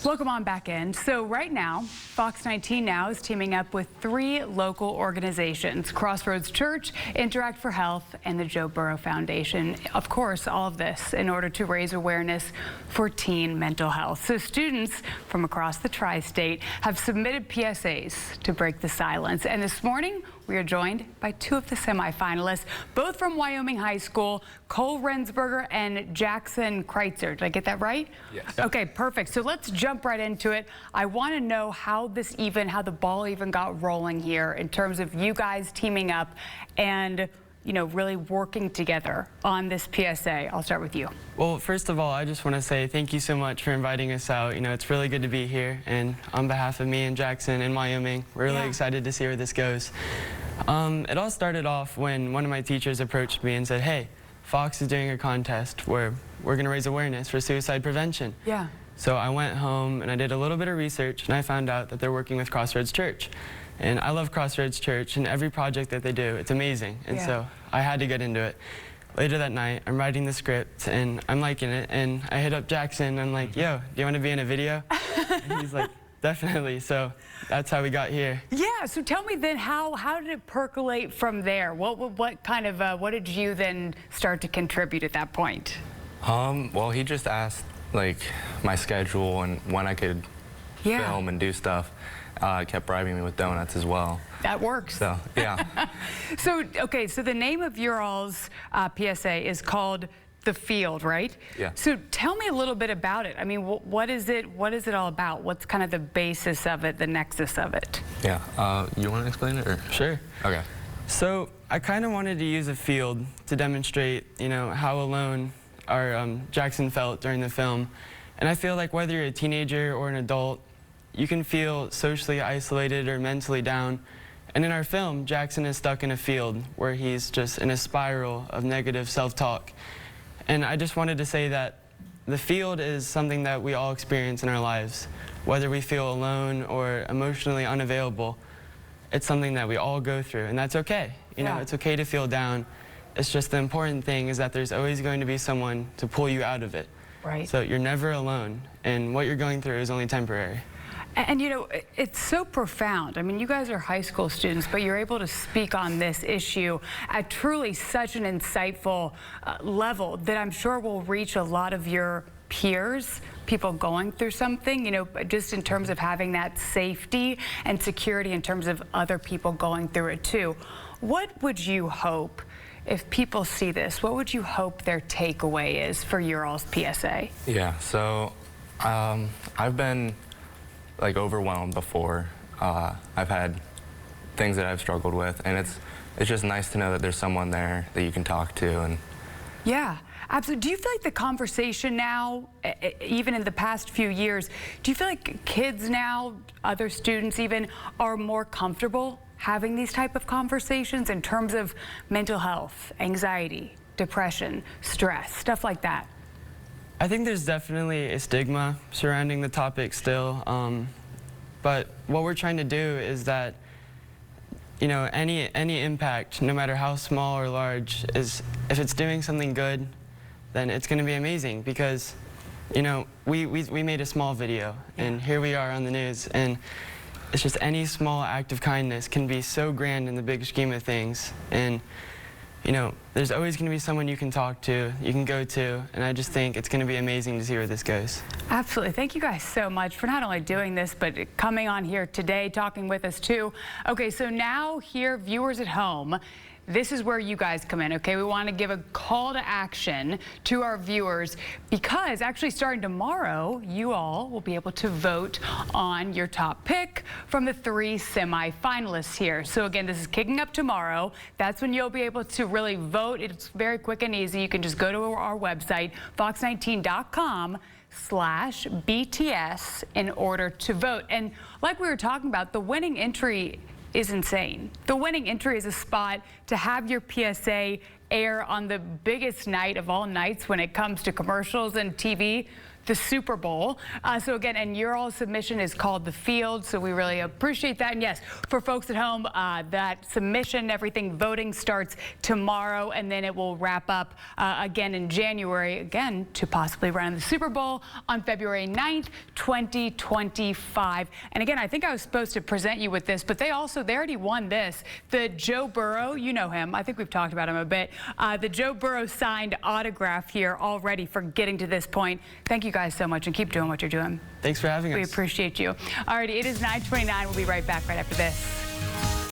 Welcome on back in. So right now, Fox19 now is teaming up with 3 local organizations, Crossroads Church, Interact for Health, and the Joe Burrow Foundation. Of course, all of this in order to raise awareness for teen mental health. So students from across the tri-state have submitted PSAs to break the silence. And this morning, we are joined by 2 of the semifinalists, both from Wyoming High School, Cole Rensberger and Jackson Kreitzer. Did I get that right? Yes. Okay, perfect. So let's jump right into it. I want to know how the ball even got rolling here in terms of you guys teaming up and, you know, really working together on this PSA. I'll start with you. Well, first of all, I just want to say thank you so much for inviting us out. You know, it's really good to be here. And on behalf of me and Jackson in Wyoming, we're really excited to see where this goes. It all started off when one of my teachers approached me and said, hey, Fox is doing a contest where we're going to raise awareness for suicide prevention. Yeah. So I went home and I did a little bit of research and I found out that they're working with Crossroads Church. And I love Crossroads Church and every project that they do, it's amazing. And so I had to get into it. Later that night, I'm writing the script and I'm liking it. And I hit up Jackson. I'm like, yo, do you want to be in a video? And he's like, definitely. So that's how we got here. Yeah. So tell me then, how did it percolate from there? What kind of what did you then start to contribute at that point? Well, he just asked like my schedule and when I could film and do stuff. Kept bribing me with donuts as well. That works. So, yeah. So, okay, so the name of your all's PSA is called The Field, right? Yeah. So tell me a little bit about it. I mean, what is it all about? What's kind of the basis of it, the nexus of it? Yeah, you want to explain it or? Sure. Okay. So I kind of wanted to use a field to demonstrate, you know, how alone our Jackson felt during the film. And I feel like whether you're a teenager or an adult, you can feel socially isolated or mentally down. And in our film, Jackson is stuck in a field where he's just in a spiral of negative self-talk. And I just wanted to say that the field is something that we all experience in our lives. Whether we feel alone or emotionally unavailable, it's something that we all go through, and that's okay. You know, it's okay to feel down. It's just the important thing is that there's always going to be someone to pull you out of it. Right. So you're never alone, and what you're going through is only temporary. And you know, it's so profound. I mean, you guys are high school students, but you're able to speak on this issue at truly such an insightful level that I'm sure will reach a lot of your peers, people going through something, you know, just in terms of having that safety and security in terms of other people going through it too. What would you hope, if people see this, what would you hope their takeaway is for your all's PSA? Yeah, so I've been like overwhelmed before. I've had things that I've struggled with, and it's just nice to know that there's someone there that you can talk to. And yeah, absolutely. Do you feel like the conversation now, even in the past few years, do you feel like kids now, other students even, are more comfortable having these type of conversations in terms of mental health, anxiety, depression, stress, stuff like that? I think there's definitely a stigma surrounding the topic still, but what we're trying to do is that, you know, any impact, no matter how small or large, is if it's doing something good, then it's going to be amazing because, you know, we made a small video and here we are on the news, and it's just any small act of kindness can be so grand in the big scheme of things. And you know, there's always going to be someone you can talk to, you can go to, and I just think it's going to be amazing to see where this goes. Absolutely. Thank you guys so much for not only doing this, but coming on here today, talking with us too. Okay, so now here, viewers at home, this is where you guys come in, okay? We want to give a call to action to our viewers because actually starting tomorrow, you all will be able to vote on your top pick from the 3 semifinalists here. So again, this is kicking up tomorrow. That's when you'll be able to really vote. It's very quick and easy. You can just go to our website, fox19.com/BTS in order to vote. And like we were talking about, the winning entry is insane. The winning entry is a spot to have your PSA air on the biggest night of all nights when it comes to commercials and TV. the Super Bowl. So again, and your all submission is called The Field, so we really appreciate that. And yes, for folks at home, that submission, everything, voting starts tomorrow, and then it will wrap up again in January, again, to possibly run in the Super Bowl on February 9th, 2025. And again, I think I was supposed to present you with this, but they already won this. The Joe Burrow, you know him, I think we've talked about him a bit. The Joe Burrow signed autograph here already for getting to this point. Thank you guys so much, and keep doing what you're doing. Thanks for having us. We appreciate you. Alrighty, it is 9:29. We'll be right back right after this.